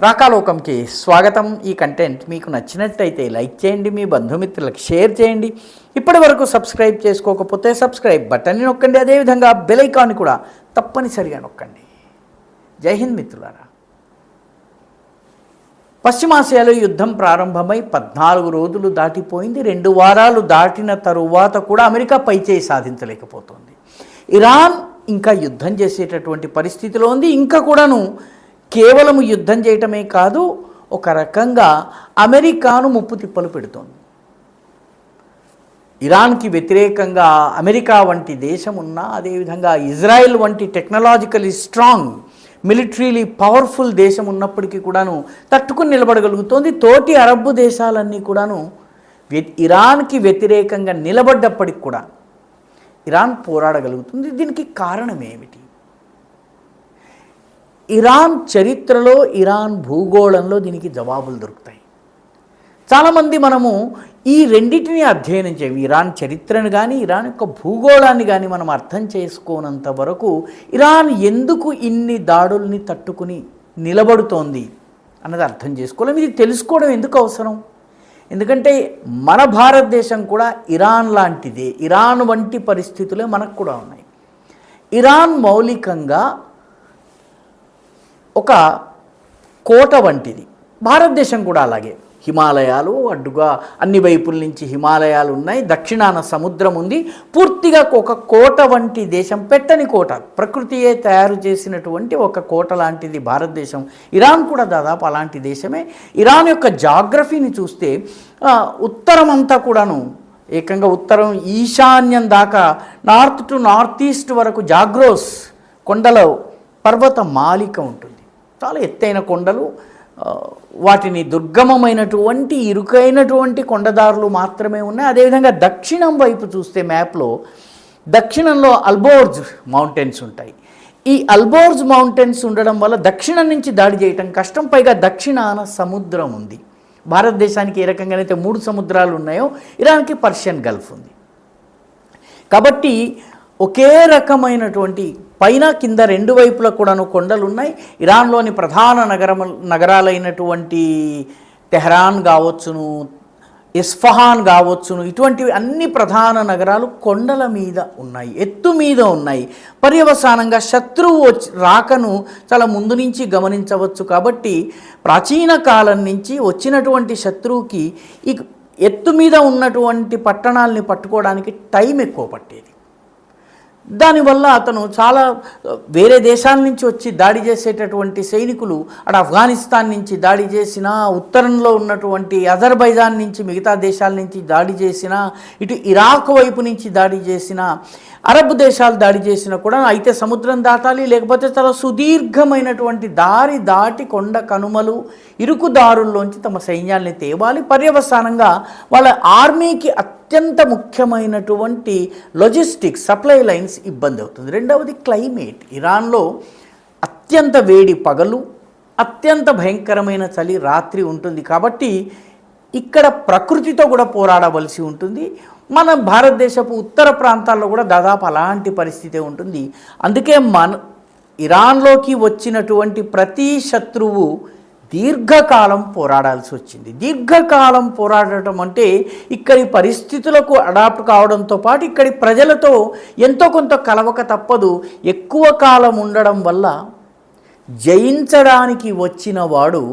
రాకాలోకంకి స్వాగతం. ఈ కంటెంట్ మీకు నచ్చినట్టయితే లైక్ చేయండి, మీ బంధుమిత్రులకు షేర్ చేయండి. ఇప్పటి వరకు సబ్స్క్రైబ్ చేసుకోకపోతే సబ్స్క్రైబ్ బటన్ని నొక్కండి, అదేవిధంగా బెల్ ఐకాన్ కూడా తప్పనిసరిగా నొక్కండి. జై హింద్ మిత్రులారా. పశ్చిమాసియాలో యుద్ధం ప్రారంభమై 14 రోజులు దాటిపోయింది. 2 వారాలు దాటిన తరువాత కూడా అమెరికా పైచేయి సాధించలేకపోతుంది. ఇరాన్ ఇంకా యుద్ధం చేసేటటువంటి పరిస్థితిలో ఉంది. ఇంకా కూడాను కేవలం యుద్ధం చేయటమే కాదు, ఒక రకంగా అమెరికాను ముప్పు తిప్పలు పెడుతోంది. ఇరాన్కి వ్యతిరేకంగా అమెరికా వంటి దేశం ఉన్నా, అదేవిధంగా ఇజ్రాయెల్ వంటి టెక్నాలజికలీ స్ట్రాంగ్, మిలిటరీలీ పవర్ఫుల్ దేశం ఉన్నప్పటికీ కూడాను తట్టుకుని నిలబడగలుగుతోంది. తోటి అరబ్బు దేశాలన్నీ కూడాను ఇరాన్కి వ్యతిరేకంగా నిలబడ్డప్పటికి కూడా ఇరాన్ పోరాడగలుగుతుంది. దీనికి కారణం ఏమిటి? ఇరాన్ చరిత్రలో, ఇరాన్ భూగోళంలో దీనికి జవాబులు దొరుకుతాయి. చాలామంది మనము ఈ రెండింటిని అధ్యయనం చేయము. ఇరాన్ చరిత్రను కానీ, ఇరాన్ యొక్క భూగోళాన్ని కానీ మనం అర్థం చేసుకోనంత వరకు ఇరాన్ ఎందుకు ఇన్ని దాడుల్ని తట్టుకుని నిలబడుతోంది అన్నది అర్థం చేసుకోలేము. ఇది తెలుసుకోవడం ఎందుకు అవసరం? ఎందుకంటే మన భారతదేశం కూడా ఇరాన్ లాంటిదే. ఇరాన్ వంటి పరిస్థితులే మనకు కూడా ఉన్నాయి. ఇరాన్ మౌలికంగా ఒక కోట వంటిది. భారతదేశం కూడా అలాగే. హిమాలయాలు అడ్డుగా అన్ని వైపుల నుంచి హిమాలయాలు ఉన్నాయి, దక్షిణాన సముద్రం ఉంది. పూర్తిగా ఒక కోట వంటి దేశం, పెట్టని కోట, ప్రకృతియే తయారు చేసినటువంటి ఒక కోట లాంటిది భారతదేశం. ఇరాన్ కూడా దాదాపు అలాంటి దేశమే. ఇరాన్ యొక్క జాగ్రఫీని చూస్తే ఉత్తరం అంతా కూడాను ఏకంగా ఉత్తరం ఈశాన్యం దాకా నార్త్ టు నార్త్ ఈస్ట్ వరకు జాగ్రోస్ కొండల పర్వత మాలిక ఉంటుంది. చాలా ఎత్తైన కొండలు, వాటిని దుర్గమమైనటువంటి ఇరుకైనటువంటి కొండదారులు మాత్రమే ఉన్నాయి. అదేవిధంగా దక్షిణం వైపు చూస్తే మ్యాప్లో దక్షిణంలో అల్బోర్జ్ మౌంటైన్స్ ఉంటాయి. ఈ అల్బోర్జ్ మౌంటైన్స్ ఉండడం వల్ల దక్షిణం నుంచి దాడి చేయటం కష్టం. పైగా దక్షిణాన సముద్రం ఉంది. భారతదేశానికి ఏ రకంగానైతే 3 సముద్రాలు ఉన్నాయో ఇరాన్కి పర్షియన్ గల్ఫ్ ఉంది. కాబట్టి ఒకే రకమైనటువంటి పైన కింద 2 వైపులా కూడాను కొండలు ఉన్నాయి. ఇరాన్లోని ప్రధాన నగరాలైనటువంటి టెహరాన్ కావచ్చును, ఇస్ఫహాన్ కావచ్చును, ఇటువంటివి అన్ని ప్రధాన నగరాలు కొండల మీద ఉన్నాయి, ఎత్తు మీద ఉన్నాయి. పర్యవసానంగా శత్రువు రాకను చాలా ముందు నుంచి గమనించవచ్చు. కాబట్టి ప్రాచీన కాలం నుంచి వచ్చినటువంటి శత్రువుకి ఈ ఎత్తు మీద ఉన్నటువంటి పట్టణాలని పట్టుకోవడానికి టైం ఎక్కువ పట్టేది. దానివల్ల అతను చాలా వేరే దేశాల నుంచి వచ్చి దాడి చేసేటటువంటి సైనికులు, అటు ఆఫ్ఘనిస్తాన్ నుంచి దాడి చేసిన, ఉత్తరంలో ఉన్నటువంటి అజర్బైజాన్ నుంచి, మిగతా దేశాల నుంచి దాడి చేసిన, ఇటు ఇరాక్ వైపు నుంచి దాడి చేసిన, అరబ్ దేశాలు దాడి చేసినా కూడా అయితే సముద్రం దాటాలి, లేకపోతే చాలా సుదీర్ఘమైనటువంటి దారి దాటి కొండ కనుమలు ఇరుకు దారుల్లోంచి తమ సైన్యాల్ని తేవాలి. పర్యవసానంగా వాళ్ళ ఆర్మీకి అత్యంత ముఖ్యమైనటువంటి లాజిస్టిక్స్, సప్లై లైన్స్ ఇబ్బంది అవుతుంది. రెండవది క్లైమేట్. ఇరాన్లో అత్యంత వేడి పగలు, అత్యంత భయంకరమైన చలి రాత్రి ఉంటుంది. కాబట్టి ఇక్కడ ప్రకృతితో కూడా పోరాడవలసి ఉంటుంది. మన భారతదేశపు ఉత్తర ప్రాంతాల్లో కూడా దాదాపు అలాంటి పరిస్థితే ఉంటుంది. అందుకే ఇరాన్లోకి వచ్చినటువంటి ప్రతి శత్రువు దీర్ఘకాలం పోరాడాల్సి వచ్చింది. దీర్ఘకాలం పోరాడటం అంటే ఇక్కడి పరిస్థితులకు అడాప్ట్ కావడంతో పాటు ఇక్కడి ప్రజలతో ఎంతో కొంత కలవక తప్పదు. ఎక్కువ కాలం ఉండడం వల్ల జయించడానికి వచ్చిన వాడు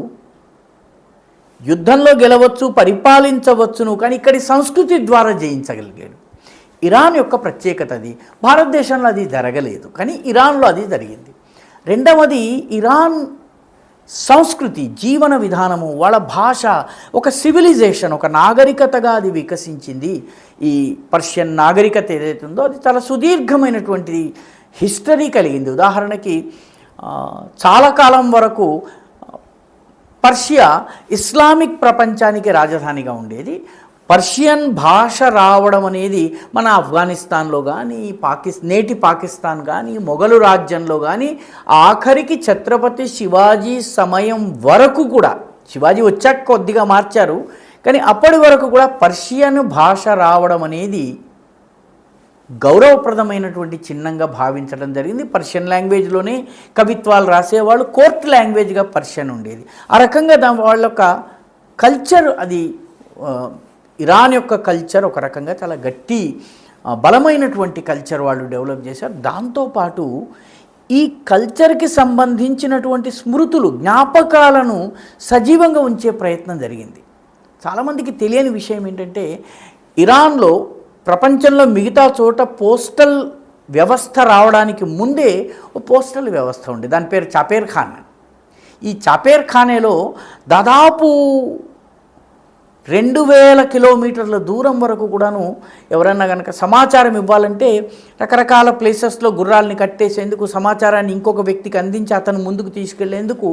యుద్ధంలో గెలవచ్చు, పరిపాలించవచ్చును, కానీ ఇక్కడి సంస్కృతి ద్వారా జయించగలిగాడు. ఇరాన్ యొక్క ప్రత్యేకత అది. భారతదేశంలో అది జరగలేదు, కానీ ఇరాన్లో అది జరిగింది. రెండవది ఇరాన్ సంస్కృతి, జీవన విధానము, వాళ్ళ భాష, ఒక సివిలైజేషన్, ఒక నాగరికతగా అది వికసించింది. ఈ పర్షియన్ నాగరికత ఏదైతే ఉందో అది చాలా సుదీర్ఘమైనటువంటి హిస్టరీ కలిగింది. ఉదాహరణకి చాలా కాలం వరకు పర్షియా ఇస్లామిక్ ప్రపంచానికి రాజధానిగా ఉండేది. పర్షియన్ భాష రావడం అనేది మన ఆఫ్ఘనిస్తాన్లో కానీ, నేటి పాకిస్తాన్ కానీ, మొఘలు రాజ్యంలో కానీ, ఆఖరికి ఛత్రపతి శివాజీ సమయం వరకు కూడా, శివాజీ వచ్చాక కొద్దిగా మార్చారు, కానీ అప్పటి వరకు కూడా పర్షియన్ భాష రావడం అనేది గౌరవప్రదమైనటువంటి చిహ్నంగా భావించడం జరిగింది. పర్షియన్ లాంగ్వేజ్లోనే కవిత్వాలు రాసేవాళ్ళు, కోర్ట్ లాంగ్వేజ్గా పర్షియన్ ఉండేది. ఆ రకంగా వాళ్ళ యొక్క కల్చర్, అది ఇరాన్ యొక్క కల్చర్ ఒక రకంగా చాలా గట్టి బలమైనటువంటి కల్చర్ వాళ్ళు డెవలప్ చేశారు. దాంతోపాటు ఈ కల్చర్కి సంబంధించినటువంటి స్మృతులు, జ్ఞాపకాలను సజీవంగా ఉంచే ప్రయత్నం జరిగింది. చాలామందికి తెలియని విషయం ఏంటంటే, ఇరాన్లో ప్రపంచంలో మిగతా చోట పోస్టల్ వ్యవస్థ రావడానికి ముందే ఓ పోస్టల్ వ్యవస్థ ఉండేది. దాని పేరు చాపేర్ ఖాన్. ఈ చాపేర్ ఖానేలో దాదాపు 2000 కిలోమీటర్ల దూరం వరకు కూడాను ఎవరన్నా కనుక సమాచారం ఇవ్వాలంటే రకరకాల ప్లేసెస్లో గుర్రాలని కట్టేసేందుకు, సమాచారాన్ని ఇంకొక వ్యక్తికి అందించి అతను ముందుకు తీసుకెళ్లేందుకు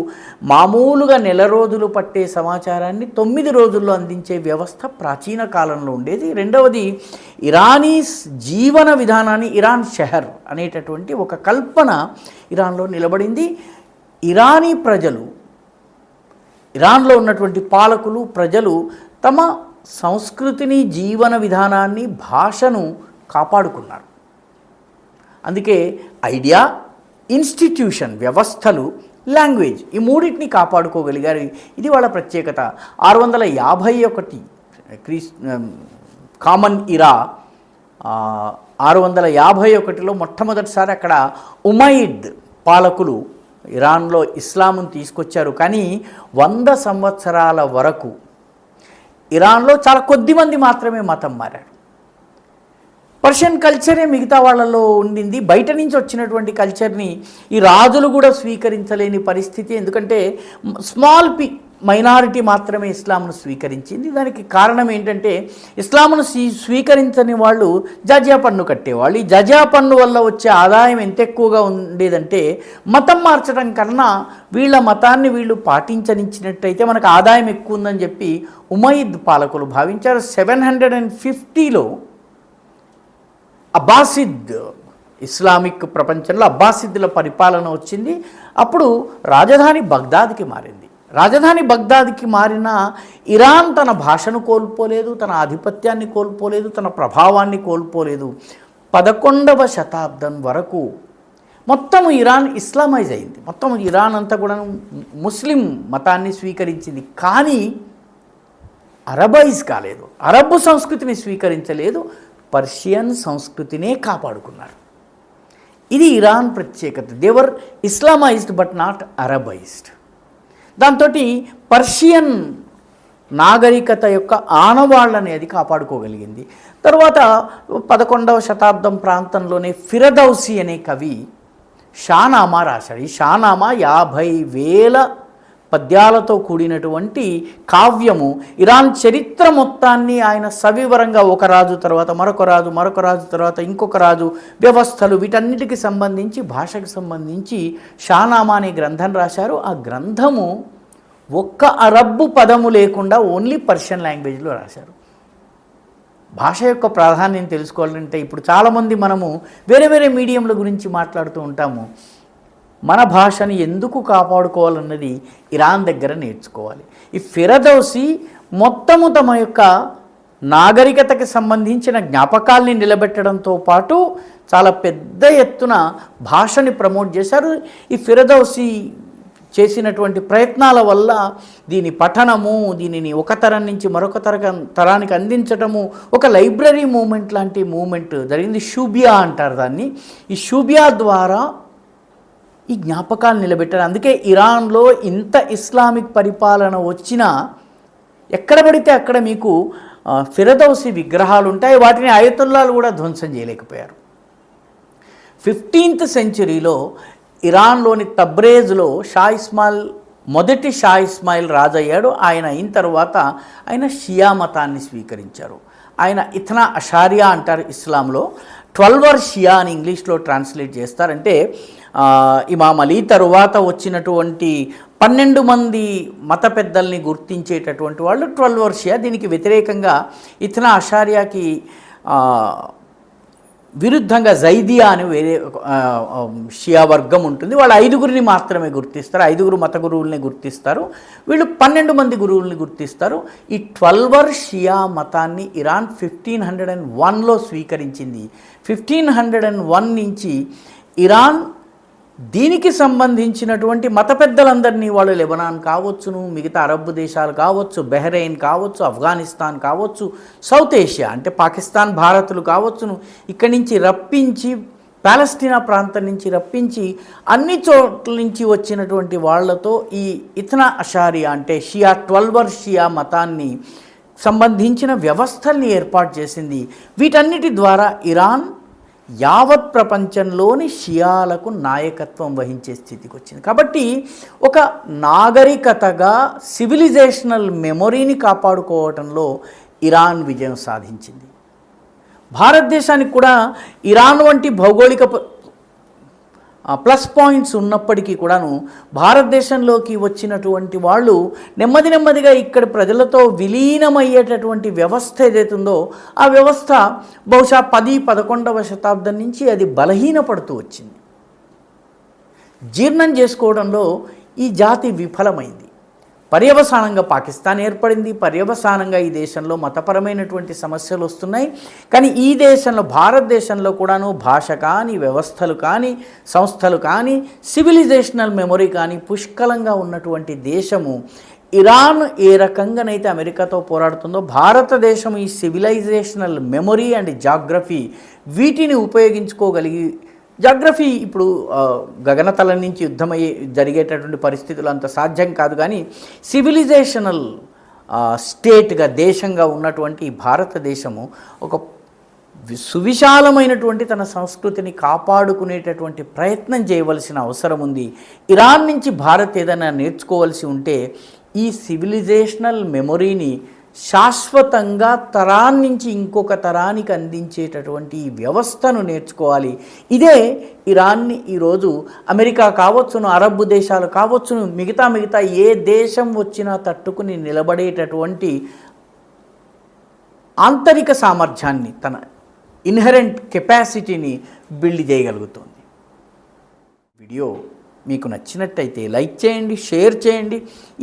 మామూలుగా నెల రోజులు పట్టే సమాచారాన్ని 9 రోజుల్లో అందించే వ్యవస్థ ప్రాచీన కాలంలో ఉండేది. రెండవది, ఇరానీస్ జీవన విధానాన్ని ఇరాన్ షహర్ అనేటటువంటి ఒక కల్పన ఇరాన్లో నిలబడింది. ఇరానీ ప్రజలు, ఇరాన్లో ఉన్నటువంటి పాలకులు, ప్రజలు తమ సంస్కృతిని, జీవన విధానాన్ని, భాషను కాపాడుకున్నారు. అందుకే ఐడియా, ఇన్స్టిట్యూషన్, వ్యవస్థలు, లాంగ్వేజ్, ఈ మూడింటిని కాపాడుకోగలిగారు. ఇది వాళ్ళ ప్రత్యేకత. 651 కామన్ ఇరా, 651లో మొట్టమొదటిసారి అక్కడ ఉమైద్ పాలకులు ఇరాన్లో ఇస్లాంను తీసుకొచ్చారు. కానీ 100 సంవత్సరాల వరకు ఇరాన్లో చాలా కొద్ది మంది మాత్రమే మతం మారారు. పర్షియన్ కల్చరే మిగతా వాళ్ళలో ఉండింది. బయట నుంచి వచ్చినటువంటి కల్చర్ని ఈ రాజులు కూడా స్వీకరించలేని పరిస్థితి. ఎందుకంటే స్మాల్ మైనారిటీ మాత్రమే ఇస్లాంను స్వీకరించింది. దానికి కారణం ఏంటంటే, ఇస్లాంను స్వీకరించని వాళ్ళు జజియా పన్ను కట్టేవాళ్ళు. ఈ జజియా పన్ను వల్ల వచ్చే ఆదాయం ఎంత ఎక్కువగా ఉండేదంటే, మతం మార్చడం కన్నా వీళ్ళ మతాన్ని వీళ్ళు పాటించనిచ్చినట్టయితే మనకు ఆదాయం ఎక్కువ ఉందని చెప్పి ఉమైద్ పాలకులు భావించారు. 750లో అబ్బాసిద్, ఇస్లామిక్ ప్రపంచంలో అబ్బాసిద్ల పరిపాలన వచ్చింది. అప్పుడు రాజధాని బగ్దాద్కి మారింది. రాజధాని బగ్దాద్కి మారిన ఇరాన్ తన భాషను కోల్పోలేదు, తన ఆధిపత్యాన్ని కోల్పోలేదు, తన ప్రభావాన్ని కోల్పోలేదు. 11వ శతాబ్దం వరకు మొత్తం ఇరాన్ ఇస్లామైజ్ అయింది. మొత్తం ఇరాన్ అంతా కూడా ముస్లిం మతాన్ని స్వీకరించింది. కానీ అరబైజ్ కాలేదు, అరబ్ సంస్కృతిని స్వీకరించలేదు, పర్షియన్ సంస్కృతినే కాపాడుకున్నారు. ఇది ఇరాన్ ప్రత్యేకత. దేవర్ ఇస్లామైజ్డ్ బట్ నాట్ అరబైజ్డ్. దాంతో పర్షియన్ నాగరికత యొక్క ఆనవాళ్ళని అది కాపాడుకోగలిగింది. తర్వాత 11వ శతాబ్దం ప్రాంతంలోనే ఫిరదౌసి అనే కవి షానామా రాశాడు. ఈ షానామా 50,000 పద్యాలతో కూడినటువంటి కావ్యము. ఇరాన్ చరిత్ర మొత్తాన్ని ఆయన సవివరంగా ఒక రాజు తర్వాత మరొక రాజు, మరొక రాజు తర్వాత ఇంకొక రాజు, వ్యవస్థలు, వీటన్నిటికి సంబంధించి, భాషకు సంబంధించి షానామా అనే గ్రంథం రాశారు. ఆ గ్రంథము ఒక్క అరబ్బు పదము లేకుండా ఓన్లీ పర్షియన్ లాంగ్వేజ్లో రాశారు. భాష యొక్క ప్రాధాన్యం తెలుసుకోవాలంటే ఇప్పుడు చాలామంది మనము వేరే వేరే మీడియంల గురించి మాట్లాడుతూ ఉంటాము. మన భాషని ఎందుకు కాపాడుకోవాలన్నది ఇరాన్ దగ్గర నేర్చుకోవాలి. ఈ ఫిరదౌసి మొత్తము తమ యొక్క నాగరికతకి సంబంధించిన జ్ఞాపకాల్ని నిలబెట్టడంతో పాటు చాలా పెద్ద ఎత్తున భాషని ప్రమోట్ చేశారు. ఈ ఫిరదౌసి చేసినటువంటి ప్రయత్నాల వల్ల దీని పఠనము, దీనిని ఒక తరం నుంచి మరొక తరానికి అందించటము, ఒక లైబ్రరీ మూమెంట్ లాంటి మూమెంట్ జరిగింది. షూబియా అంటారు దాన్ని. ఈ షూబియా ద్వారా ఈ జ్ఞాపకాలు నిలబెట్టారు. అందుకే ఇరాన్లో ఇంత ఇస్లామిక్ పరిపాలన వచ్చినా ఎక్కడ పడితే అక్కడ మీకు ఫిరదౌసి విగ్రహాలు ఉంటాయి. వాటిని ఆయతుల్లాలు కూడా ధ్వంసం చేయలేకపోయారు. 15th సెంచరీలో ఇరాన్లోని తబ్రేజ్లో మొదటి షా ఇస్మాయిల్ రాజు అయ్యాడు. ఆయన అయిన తర్వాత ఆయన షియా మతాన్ని స్వీకరించారు. ఆయన ఇథ్నా అషారియా అంటారు ఇస్లాంలో. 12 షియా అని ఇంగ్లీష్లో ట్రాన్స్లేట్ చేస్తారంటే ఇమామ్ అలీ తరువాత వచ్చినటువంటి 12 మంది మత పెద్దల్ని గుర్తించేటటువంటి వాళ్ళు 12 షియా. దీనికి వ్యతిరేకంగా ఇథ్నా అషారియాకి విరుద్ధంగా జైదియా అని వేరే షియా వర్గం ఉంటుంది. వాళ్ళు 5గురిని మాత్రమే గుర్తిస్తారు, 5గురు మత గురువుల్ని గుర్తిస్తారు. వీళ్ళు 12 మంది గురువుల్ని గుర్తిస్తారు. ఈ 12 షియా మతాన్ని ఇరాన్ 1501లో స్వీకరించింది. 1501 నుంచి ఇరాన్ దీనికి సంబంధించినటువంటి మత పెద్దలందరినీ, వాళ్ళు లెబనాన్ కావచ్చును, మిగతా అరబ్ దేశాలు కావచ్చు, బెహ్రెయిన్ కావచ్చు, ఆఫ్ఘనిస్తాన్ కావచ్చు, సౌత్ ఏషియా అంటే పాకిస్తాన్, భారత్లు కావచ్చును, ఇక్కడి నుంచి రప్పించి, పాలస్తీనా ప్రాంతం నుంచి రప్పించి, అన్ని చోట్ల నుంచి వచ్చినటువంటి వాళ్లతో ఈ ఇత్నా అషారియా అంటే షియా 12 షియా మతాన్ని సంబంధించిన వ్యవస్థల్ని ఏర్పాటు చేసింది. వీటన్నిటి ద్వారా ఇరాన్ యావత్ ప్రపంచంలోని షియాలకు నాయకత్వం వహించే స్థితికి వచ్చింది. కాబట్టి ఒక నాగరికతగా సివిలైజేషనల్ మెమొరీని కాపాడుకోవటంలో ఇరాన్ విజయం సాధించింది. భారతదేశానికి కూడా ఇరాన్ వంటి భౌగోళిక ప్లస్ పాయింట్స్ ఉన్నప్పటికీ కూడాను భారతదేశంలోకి వచ్చినటువంటి వాళ్ళు నెమ్మదిగా ఇక్కడ ప్రజలతో విలీనమయ్యేటటువంటి వ్యవస్థ ఏదైతుందో ఆ వ్యవస్థ బహుశా 10-11వ శతాబ్దం నుంచి అది బలహీనపడుతూ వచ్చింది. జీర్ణం చేసుకోవడంలో ఈ జాతి విఫలమైంది. పర్యవసానంగా పాకిస్తాన్ ఏర్పడింది. పర్యవసానంగా ఈ దేశంలో మతపరమైనటువంటి సమస్యలు వస్తున్నాయి. కానీ ఈ దేశంలో, భారతదేశంలో కూడాను భాష కానీ, వ్యవస్థలు కానీ, సంస్థలు కానీ, సివిలైజేషనల్ మెమొరీ కానీ పుష్కలంగా ఉన్నటువంటి దేశము ఇరాన్. ఏ రకంగానైతే అమెరికాతో పోరాడుతుందో భారతదేశం ఈ సివిలైజేషనల్ మెమొరీ అండ్ జాగ్రఫీ వీటిని ఉపయోగించుకోగలిగి, జాగ్రఫీ ఇప్పుడు గగనతలం నుంచి యుద్ధమయ్యే జరిగేటటువంటి పరిస్థితులు అంత సాధ్యం కాదు, కానీ సివిలైజేషనల్ స్టేట్గా, దేశంగా ఉన్నటువంటి భారతదేశము ఒక సువిశాలమైనటువంటి తన సంస్కృతిని కాపాడుకునేటటువంటి ప్రయత్నం చేయవలసిన అవసరం ఉంది. ఇరాన్ నుంచి భారత్ ఏదైనా నేర్చుకోవాల్సి ఉంటే ఈ సివిలైజేషనల్ మెమొరీని శాశ్వతంగా తరాన్నించి ఇంకొక తరానికి అందించేటటువంటి వ్యవస్థను నేర్చుకోవాలి. ఇదే ఇరాన్ని ఈరోజు అమెరికా కావచ్చును, అరబ్ దేశాలు కావచ్చును, మిగతా ఏ దేశం వచ్చినా తట్టుకుని నిలబడేటటువంటి ఆంతరిక సామర్థ్యాన్ని, తన ఇన్హెరెంట్ కెపాసిటీని బిల్డ్ చేయగలుగుతుంది. వీడియో మీకు నచ్చినట్టయితే లైక్ చేయండి, షేర్ చేయండి,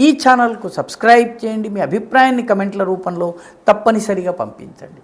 ఈ ఛానల్కు సబ్స్క్రైబ్ చేయండి. మీ అభిప్రాయాన్ని కమెంట్ల రూపంలో తప్పనిసరిగా పంపించండి.